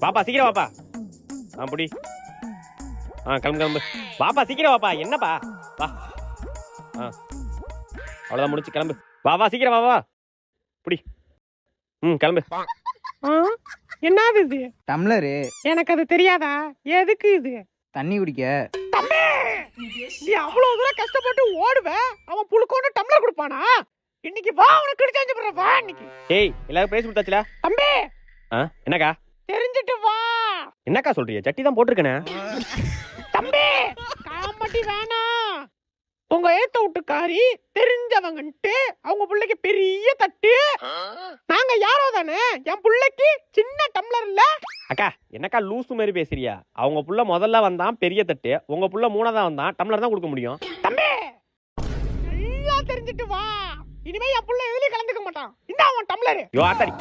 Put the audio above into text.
பாப்பா சீக்கிரம் வாப்பா. புடி. கிளம்பு கிளம்பு. வாப்பா சீக்கிரம் வாப்பா. என்னப்பா வா. அவ்வளோதான் முடிச்சு கிளம்பு. வா சீக்கிரம் வா புடி. கிளம்பு. என்னது இது? டம்ளரு. எனக்கு அது தெரியாதா? எதுக்கு இது? தண்ணி குடிக்க. நீ அவ்வளவு தூரம் கஷ்டப்பட்டு ஓடுவ, அவன் புழுக்கோட டம்ளர் கொடுப்பானா? இன்னைக்கு வா உனக்கு கிடைச்சு போற வா இன்னைக்கு. ஏய் எல்லாரும் பேசி கொடுத்தாச்சுல தம்பி? என்னக்கா? தெரிஞ்சிட்டு வா. என்னக்கா சொல்றீங்க? சட்டி தான் போட்டுருக்கனே. தம்பி காமட்டி வேணாம். உங்க ஏத்த வீட்டுக்காரி தெரிஞ்சவங்கன்ட்டு அவங்க பிள்ளைக்கு பெரிய தட்டு. நாங்க யாரோ தானே, என் பிள்ளைக்கு சின்ன டம்ளர் இல்ல. அக்கா என்னக்கா லூசு மாதிரி பேசுறியா? அவங்க புள்ள முதல்ல வந்தான் பெரிய தட்டு, உங்க புள்ள மூணாதான் வந்தான் டம்ளர் தான் கொடுக்க முடியும். தம்பி எல்லாம் தெரிஞ்சிட்டு வா. இனிமே என் புள்ள எதுலயும் கலந்துக்க மாட்டான். இந்த அவன் டம்ளர். யோ ஆத்தாடி.